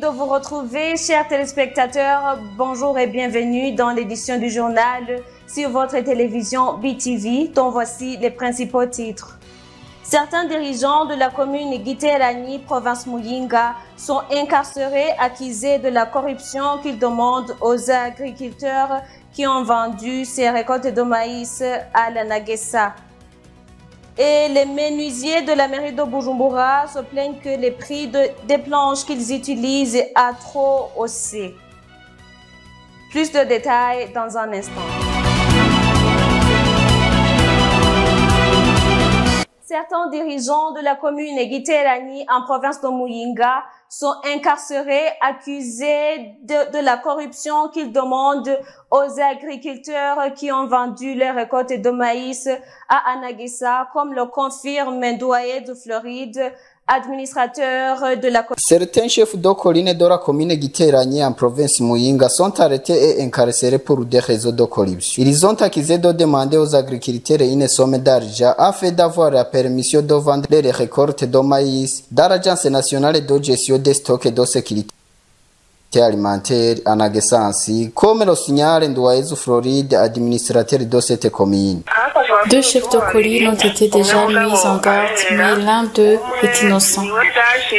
de vous retrouver, chers téléspectateurs. Bonjour et bienvenue dans l'édition du journal sur votre télévision BTV, dont voici les principaux titres. Certains dirigeants de la commune Giterani, province Muyinga, sont incarcérés, accusés de la corruption qu'ils demandent aux agriculteurs qui ont vendu ces récoltes de maïs à la Naguessa. Et les menuisiers de la mairie de Bujumbura se plaignent que les prix des planches qu'ils utilisent a trop haussé. Plus de détails dans un instant. Certains dirigeants de la commune Giterani en province de Muyinga sont incarcérés, accusés de la corruption qu'ils demandent aux agriculteurs qui ont vendu les récoltes de maïs à Anaguessa, comme le confirme Ndouaye de Floride, administrateur de la commune. Certains chefs de colline de la commune Giterani en province Muyinga sont arrêtés et incarcérés pour des raisons de corruption. Ils ont accusé de demander aux agriculteurs une somme d'argent afin d'avoir la permission de vendre les récoltes de maïs dans l'Agence nationale de gestion des stocks et de sécurité alimentaire Anaguessa ainsi, comme le signale Ndouaye de Floride, administrateur de cette commune. Deux chefs de colline ont été déjà mis en garde, mais l'un d'eux est innocent.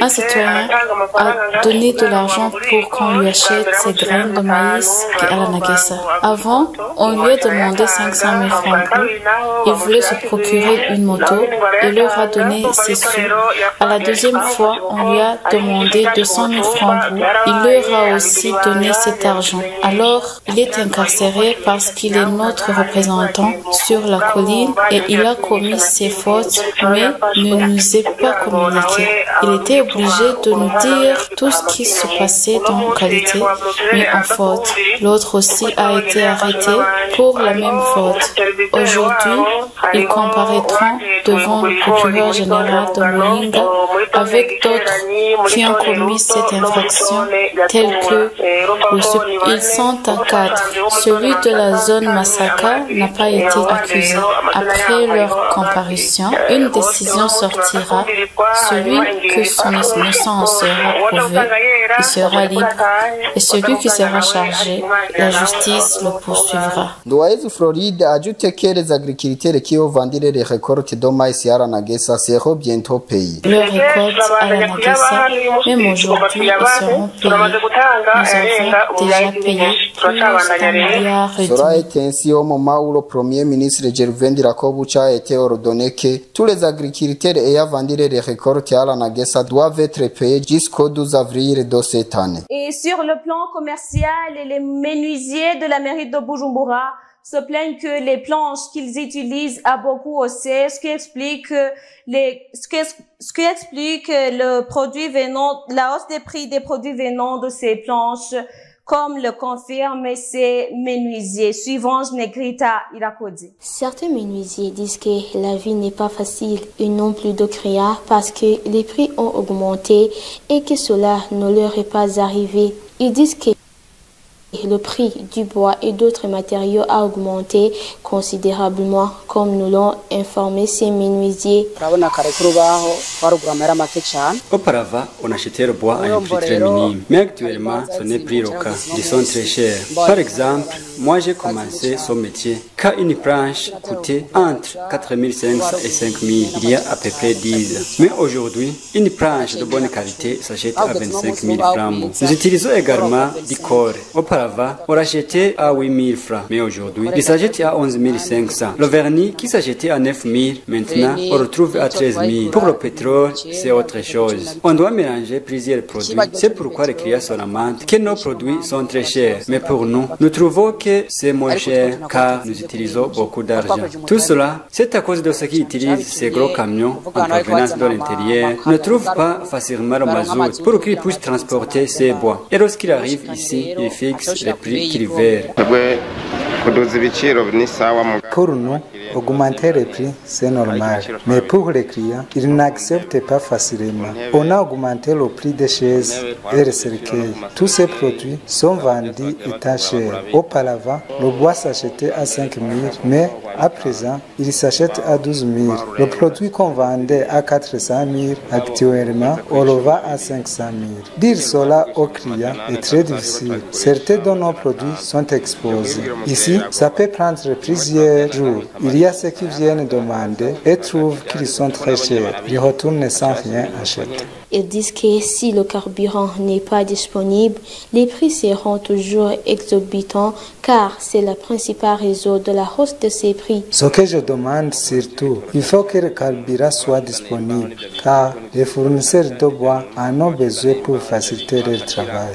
Un citoyen a donné de l'argent pour qu'on lui achète ses graines de maïs à la Naguessa. Avant, on lui a demandé 500 000 francs bleus. Il voulait se procurer une moto et leur a donné ses sous. À la deuxième fois, on lui a demandé 200 000 francs bleus. Il leur a aussi donné cet argent. Alors, il est incarcéré parce qu'il est notre représentant sur la colline et il a commis ses fautes, mais ne nous est pas communiqué. Il était obligé de nous dire tout ce qui se passait dans qualité, mais en faute. L'autre aussi a été arrêté pour la même faute. Aujourd'hui, ils comparaîtront devant le procureur général de Muyinga avec d'autres qui ont commis cette infraction, tels que ils sont à 4. Celui de la zone Masaka n'a pas été accusé. Après leur comparution, une décision sortira. Celui que son innocence sera prouvée, il sera libre. Et celui qui sera chargé, la justice le poursuivra. Ndouaye de Floride ajoute que les agriculteurs qui ont vendu les récoltes de maïs à la Naguessa seront bientôt payés. Leurs récoltes à la Naguessa, même aujourd'hui, ils seront payés. Nous avons déjà payé plus d'un milliard et demi. Cela est ainsi au moment où le Premier ministre Gervais Ndirakobucha a été ordonné que tous les agriculteurs ayant vendu les récoltes à la Naguessa doivent être payés jusqu'au 12 avril de cette année. Et sur le plan commercial, les menuisiers de la mairie de Bujumbura se plaignent que les planches qu'ils utilisent a beaucoup haussé, ce qui explique le produit venant, la hausse des prix des produits venant de ces planches, comme le confirment ces menuisiers. Suivant Negrita Irakodi. Certains menuisiers disent que la vie n'est pas facile et non plus de criard parce que les prix ont augmenté et que cela ne leur est pas arrivé. Ils disent que le prix du bois et d'autres matériaux a augmenté considérablement, comme nous l'ont informé ces menuisiers. Auparavant, on achetait le bois à un prix très minime, mais actuellement, ce n'est plus le cas. Ils sont très chers. Par exemple, moi j'ai commencé ce métier quand une planche coûtait entre 4 500 et 5 000, il y a à peu près 10 ans. Mais aujourd'hui, une planche de bonne qualité s'achète à 25 000 francs. Nous utilisons également du corps. Auparavant, on l'achetait à 8 000 francs, mais aujourd'hui, il s'achète à 11 500. Le vernis qui s'achetait à 9 000, maintenant, on retrouve à 13 000. Pour le pétrole, c'est autre chose. On doit mélanger plusieurs produits. C'est pourquoi les clients se lamentent que nos produits sont très chers. Mais pour nous, nous trouvons que c'est moins cher car nous utilisons beaucoup d'argent. Tout cela, c'est à cause de ceux qui utilisent ces gros camions en provenance de l'intérieur, ne trouvent pas facilement le mazout pour qu'ils puissent transporter ces bois. Et lorsqu'ils arrivent ici, ils fixent les prix qu'ils veulent. Pour nous, augmenter les prix, c'est normal. Mais pour les clients, ils n'acceptent pas facilement. On a augmenté le prix des chaises et les cercueils. Tous ces produits sont vendus étant chers. Auparavant, le bois s'achetait à 5 000, mais à présent, il s'achète à 12 000. Le produit qu'on vendait à 400 000, actuellement, on le vend à 500 000. Dire cela aux clients est très difficile. Certains de nos produits sont exposés. Ici, ça peut prendre plusieurs jours. Il y a ceux qui viennent demander et trouvent qu'ils sont très chers. Ils retournent sans rien acheter. Ils disent que si le carburant n'est pas disponible, les prix seront toujours exorbitants car c'est la principale raison de la hausse de ces prix. Ce que je demande surtout, il faut que le carburant soit disponible car les fournisseurs de bois en ont besoin pour faciliter leur travail.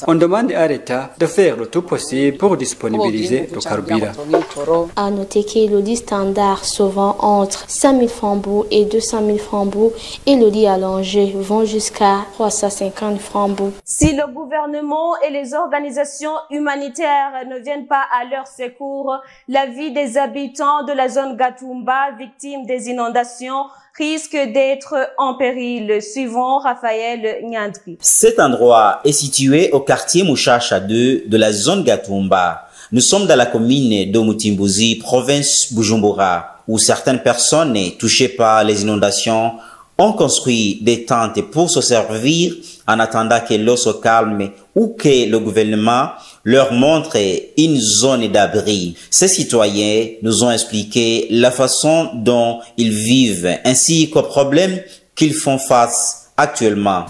On demande à l'État de faire le tout possible pour disponibiliser le carburant. À noter que le lit standard se vend entre 5 000 francs bourg et 200 000 francs bourg et le lit allongé vont jusqu'à 350 francs bourg. Si le gouvernement et les organisations humanitaires ne viennent pas à leur secours, la vie des habitants de la zone Gatumba, victimes des inondations, risque d'être en péril, suivant Raphaël Nyandri. Cet endroit est situé au quartier Mouchacha 2 de la zone Gatumba. Nous sommes dans la commune de Mutimbuzi, province Bujumbura, où certaines personnes touchées par les inondations ont construit des tentes pour se servir en attendant que l'eau se calme ou que le gouvernement leur montre une zone d'abri. Ces citoyens nous ont expliqué la façon dont ils vivent ainsi qu'aux problèmes qu'ils font face actuellement.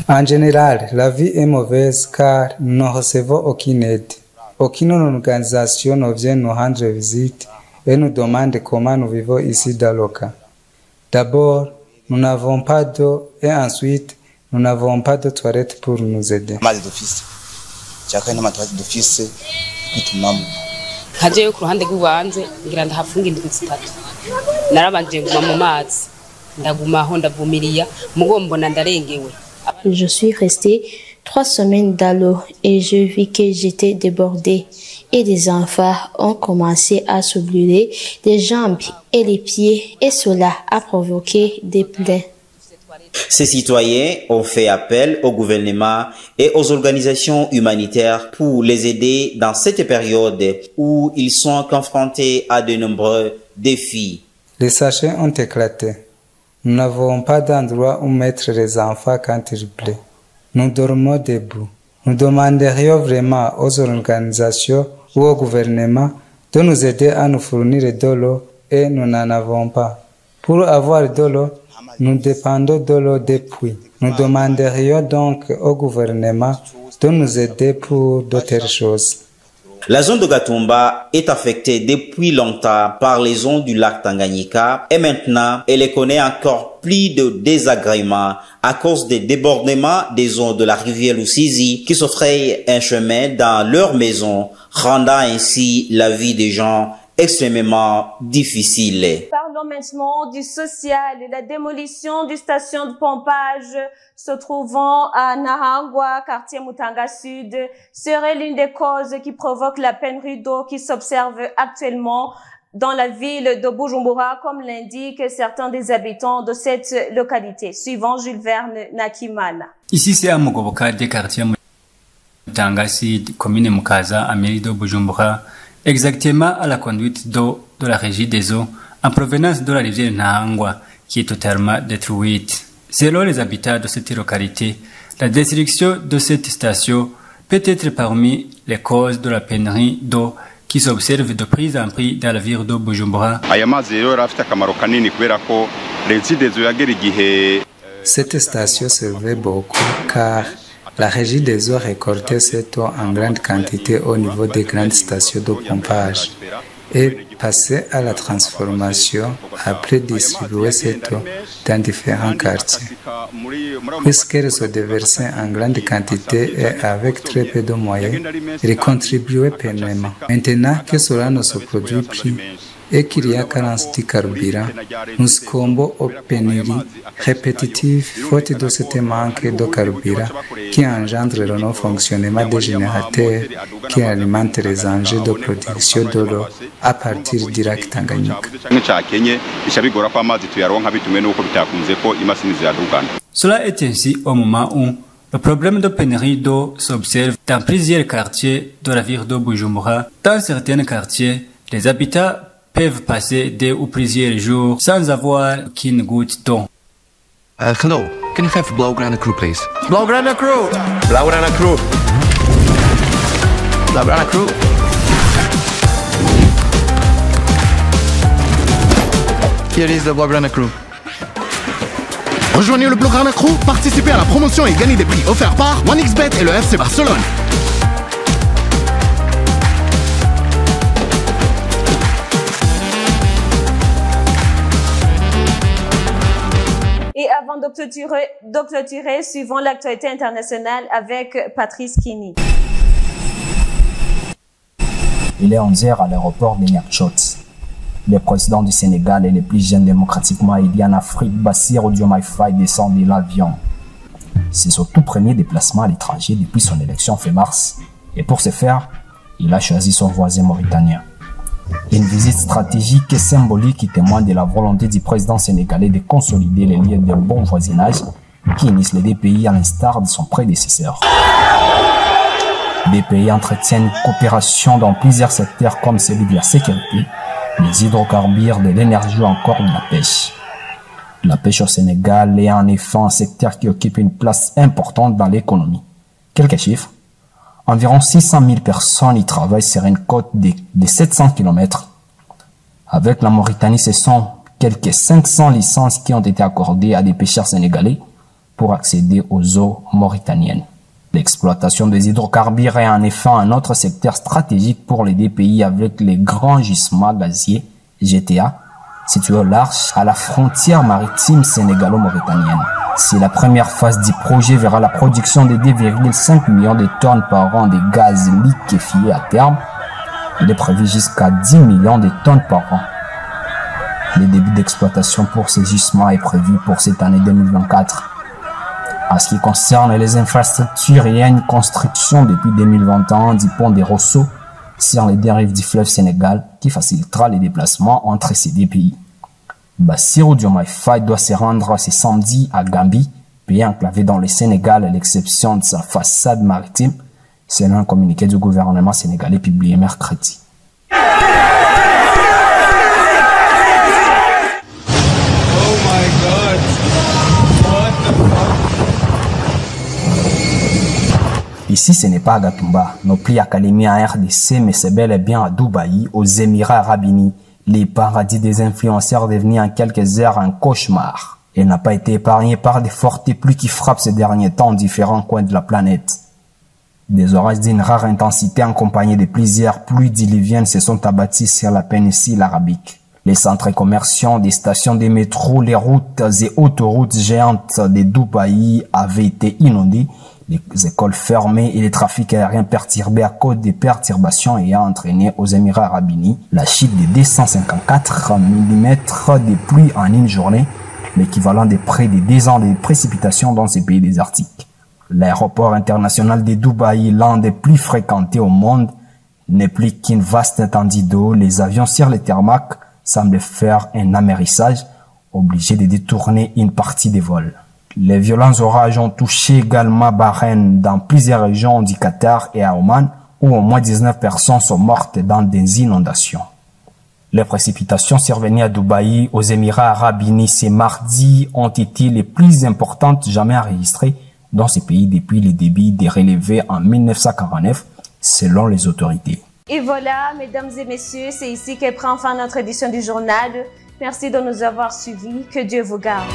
En général, la vie est mauvaise car nous ne recevons aucune aide. Aucune organisation ne vient nous rendre visite et nous demande comment nous vivons ici dans le cas. D'abord, nous n'avons pas d'eau et ensuite, nous n'avons pas de toilettes pour nous aider. Je suis restée 3 semaines dans l'eau et je vis que j'étais débordée et des enfants ont commencé à se brûler les jambes et les pieds et cela a provoqué des plaies. Ces citoyens ont fait appel au gouvernement et aux organisations humanitaires pour les aider dans cette période où ils sont confrontés à de nombreux défis. Les sachets ont éclaté. Nous n'avons pas d'endroit où mettre les enfants quand il pleut. Nous dormons debout. Nous demanderions vraiment aux organisations ou au gouvernement de nous aider à nous fournir de l'eau et nous n'en avons pas. Pour avoir de l'eau, nous dépendons de l'eau des puits. Nous demanderions donc au gouvernement de nous aider pour d'autres choses. La zone de Gatumba est affectée depuis longtemps par les eaux du lac Tanganyika et maintenant elle connaît encore plus de désagréments à cause des débordements des eaux de la rivière Lusizi qui se frayent un chemin dans leurs maisons, rendant ainsi la vie des gens extrêmement difficile. Parlons maintenant du social. La démolition d'une station de pompage se trouvant à Nahangwa, quartier Mutanga Sud, serait l'une des causes qui provoque la pénurie d'eau qui s'observe actuellement dans la ville de Bujumbura, comme l'indiquent certains des habitants de cette localité. Suivant Jules Verne Nakimana. Ici, c'est à Mugoboka, des quartiers Mutanga Sud, commune Mukaza, à mairie de Bujumbura, exactement à la conduite d'eau de la régie des eaux en provenance de la rivière Nahangwa, qui est totalement détruite. Selon les habitants de cette localité, la destruction de cette station peut être parmi les causes de la pénurie d'eau qui s'observe de plus en plus dans la ville de Bujumbura. Cette station servait beaucoup car la régie des eaux récoltait cette eau en grande quantité au niveau des grandes stations de pompage et passait à la transformation après distribuer cette eau dans différents quartiers. Puisqu'elle se déversait en grande quantité et avec très peu de moyens, elle contribuait pleinement. Maintenant que cela ne se produit plus, et qu'il y a carence de carburant, nous succombons aux pénuries répétitives faute de ce manque de carburant qui engendre le non-fonctionnement des générateurs qui alimentent les engins de production de l'eau à partir du lac Tanganyika. Cela est ainsi au moment où le problème de pénurie d'eau s'observe dans plusieurs quartiers de la ville de Bujumbura. Dans certains quartiers, les habitants peuvent passer 2 ou plusieurs jours sans avoir qu'une goutte d'eau. Hello, can you have Blaugrana crew, please? Blaugrana crew! Blaugrana crew! Blaugrana crew! Here is the Blaugrana crew. Rejoignez le Blaugrana Crew, participez à la promotion et gagnez des prix offerts par 1xBet et le FC Barcelone. Et avant de clôturer, suivons l'actualité internationale avec Patrice Kini. Il est 11h à l'aéroport de Nouakchott. Le président du Sénégal et le plus jeune démocratiquement élu en Afrique, Bassirou Diomaye Faye, descend de l'avion. C'est son tout premier déplacement à l'étranger depuis son élection fin mars. Et pour ce faire, il a choisi son voisin mauritanien. Une visite stratégique et symbolique qui témoigne de la volonté du président sénégalais de consolider les liens de bon voisinage qui unissent les deux pays à l'instar de son prédécesseur. Les pays entretiennent une coopération dans plusieurs secteurs comme celui de la sécurité, les hydrocarbures, de l'énergie ou encore de la pêche. La pêche au Sénégal est en effet un secteur qui occupe une place importante dans l'économie. Quelques chiffres. Environ 600 000 personnes y travaillent sur une côte de 700 km. Avec la Mauritanie, ce sont quelques 500 licences qui ont été accordées à des pêcheurs sénégalais pour accéder aux eaux mauritaniennes. L'exploitation des hydrocarbures est en effet un autre secteur stratégique pour les deux pays avec les grands gisements gaziers GTA situés au large à la frontière maritime sénégalo-mauritanienne. Si la première phase du projet verra la production de 2,5 millions de tonnes par an de gaz liquéfié à terme, il est prévu jusqu'à 10 millions de tonnes par an. Le début d'exploitation pour ces gisements est prévu pour cette année 2024. En ce qui concerne les infrastructures, il y a une construction depuis 2021 du pont des Rosso sur les deux rives du fleuve Sénégal qui facilitera les déplacements entre ces deux pays. Bassirou Diomaye Faye doit se rendre ce samedi à Gambie, pays enclavé dans le Sénégal à l'exception de sa façade maritime, selon un communiqué du gouvernement sénégalais publié mercredi. Ici, ce n'est pas à Gatumba, non plus à Kalemi en RDC, mais c'est bel et bien à Dubaï, aux Émirats Arabes Unis, les paradis des influenceurs devenus en quelques heures un cauchemar. Et n'a pas été épargné par des fortes pluies qui frappent ces derniers temps en différents coins de la planète. Des orages d'une rare intensité accompagnés de plusieurs pluies diluviennes se sont abattus sur la péninsule arabique. Les centres commerciaux, des stations de métro, les routes et autoroutes géantes de Dubaï avaient été inondées, les écoles fermées et les trafics aériens perturbés à cause des perturbations ayant entraîné aux Émirats Arabes Unis la chute de 254 mm de pluie en une journée, l'équivalent de près de 10 ans de précipitations dans ces pays désertiques. L'aéroport international de Dubaï, l'un des plus fréquentés au monde, n'est plus qu'une vaste étendue d'eau. Les avions sur les tarmacs semblent faire un amérissage, obligés de détourner une partie des vols. Les violents orages ont touché également Bahreïn dans plusieurs régions du Qatar et à Oman, où au moins 19 personnes sont mortes dans des inondations. Les précipitations survenues à Dubaï, aux Émirats Arabes Unis ce mardi, ont été les plus importantes jamais enregistrées dans ces pays depuis le début des relevés en 1949, selon les autorités. Et voilà, mesdames et messieurs, c'est ici que prend fin notre édition du journal. Merci de nous avoir suivis. Que Dieu vous garde.